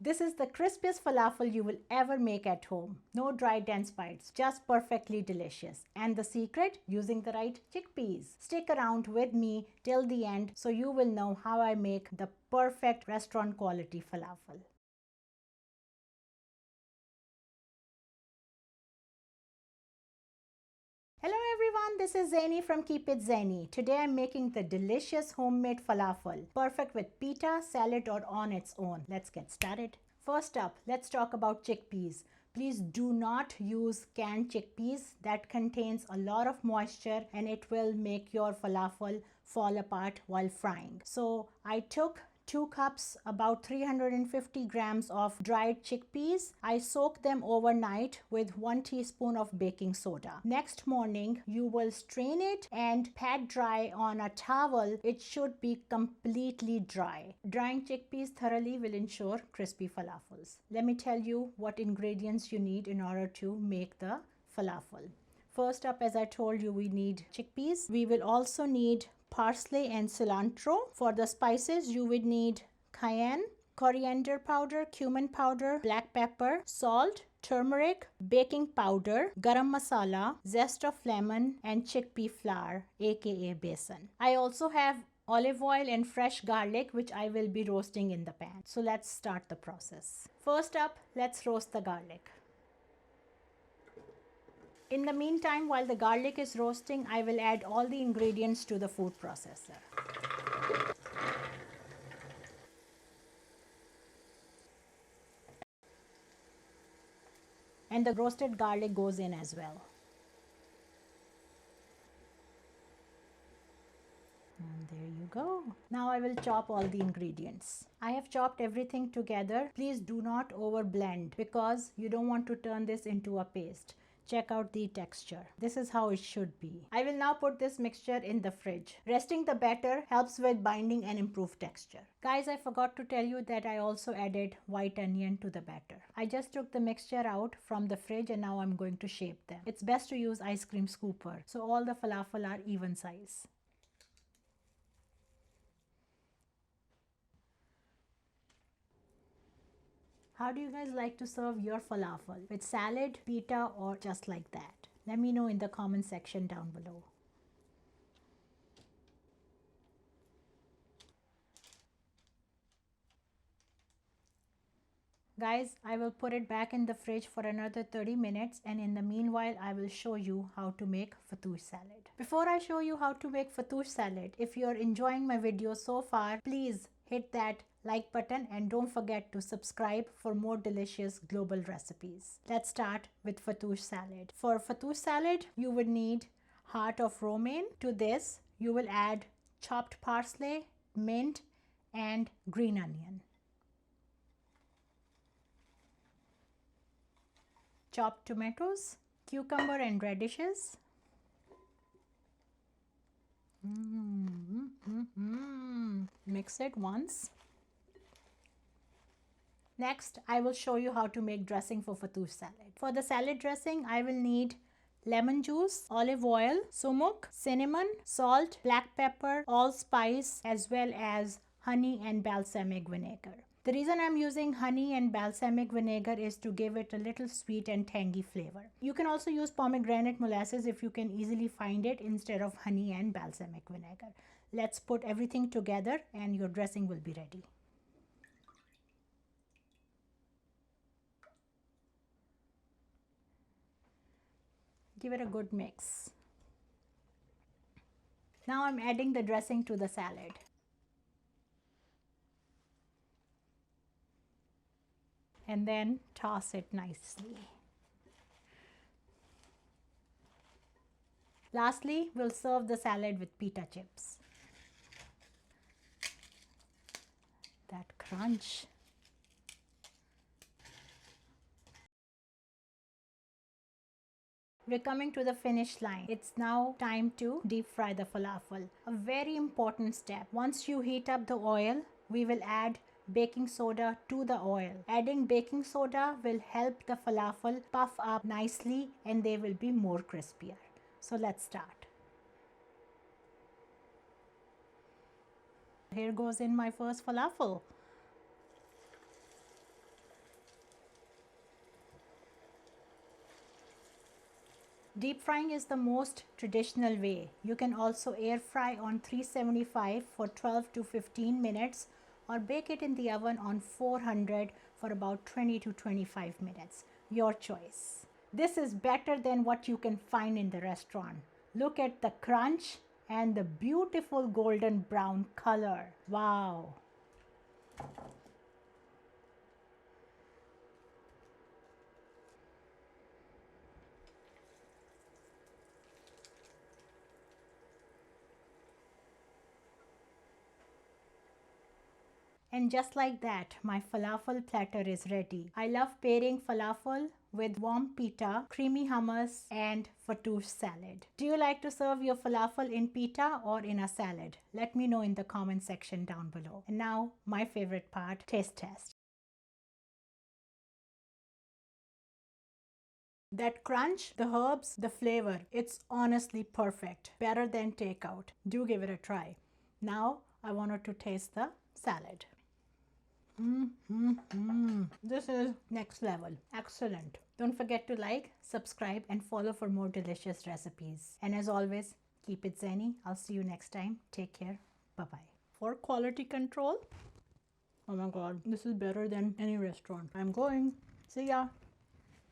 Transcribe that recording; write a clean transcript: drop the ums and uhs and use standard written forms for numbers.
This is the crispiest falafel you will ever make at home. No dry dense bites, just perfectly delicious. And the secret? Using the right chickpeas. Stick around with me till the end so you will know how I make the perfect restaurant quality falafel. Hello everyone, this is Zaini from Keep It Zaini. Today I'm making the delicious homemade falafel, perfect with pita, salad or on its own. Let's get started. First up, let's talk about chickpeas. Please do not use canned chickpeas. That contains a lot of moisture and it will make your falafel fall apart while frying. So I took 2 cups, about 350 grams of dried chickpeas. I soaked them overnight with 1 teaspoon of baking soda. Next morning, you will strain it and pat dry on a towel. It should be completely dry. Drying chickpeas thoroughly will ensure crispy falafels. Let me tell you what ingredients you need in order to make the falafel. First up, as I told you, we need chickpeas. We will also need parsley and cilantro. For the spices, you would need cayenne, coriander powder, cumin powder, black pepper, salt, turmeric, baking powder, garam masala, zest of lemon, and chickpea flour, aka besan. I also have olive oil and fresh garlic, which I will be roasting in the pan. So let's start the process. First up, let's roast the garlic. In the meantime, while the garlic is roasting, I will add all the ingredients to the food processor. And the roasted garlic goes in as well. And there you go. Now I will chop all the ingredients. I have chopped everything together. Please do not over blend because you don't want to turn this into a paste. Check out the texture. This is how it should be. I will now put this mixture in the fridge. Resting the batter helps with binding and improve texture. Guys, I forgot to tell you that I also added white onion to the batter. I just took the mixture out from the fridge and now I'm going to shape them. It's best to use ice cream scooper so all the falafel are even size. How do you guys like to serve your falafel? With salad, pita, or just like that? Let me know in the comment section down below. Guys, I will put it back in the fridge for another 30 minutes and in the meanwhile, I will show you how to make fattoush salad. Before I show you how to make fattoush salad, if you're enjoying my video so far, please hit that like button and don't forget to subscribe for more delicious global recipes. Let's start with fattoush salad. For fattoush salad, you would need heart of romaine. To this, you will add chopped parsley, mint, and green onion. Chopped tomatoes, cucumber and radishes. Mix it once. Next, I will show you how to make dressing for fattoush salad. For the salad dressing, I will need lemon juice, olive oil, sumuk, cinnamon, salt, black pepper, allspice, as well as honey and balsamic vinegar. The reason I'm using honey and balsamic vinegar is to give it a little sweet and tangy flavor. You can also use pomegranate molasses if you can easily find it instead of honey and balsamic vinegar. Let's put everything together and your dressing will be ready. Give it a good mix. Now I'm adding the dressing to the salad. And then toss it nicely. Lastly, we'll serve the salad with pita chips. That crunch. We're coming to the finish line. It's now time to deep fry the falafel. A very important step. Once you heat up the oil, we will add baking soda to the oil. Adding baking soda will help the falafel puff up nicely and they will be more crispier. So let's start. Here goes in my first falafel. Deep frying is the most traditional way. You can also air fry on 375 for 12 to 15 minutes or bake it in the oven on 400 for about 20 to 25 minutes. Your choice. This is better than what you can find in the restaurant. Look at the crunch and the beautiful golden brown color. Wow. And just like that, my falafel platter is ready. I love pairing falafel with warm pita, creamy hummus, and fattoush salad. Do you like to serve your falafel in pita or in a salad? Let me know in the comment section down below. And now, my favorite part, taste test. That crunch, the herbs, the flavor, it's honestly perfect. Better than takeout. Do give it a try. Now, I wanted to taste the salad. This is next level. Excellent. Don't forget to like, subscribe, and follow for more delicious recipes. And as always, keep it zenny. I'll see you next time. Take care. Bye-bye. For quality control, oh my god, this is better than any restaurant. I'm going. See ya.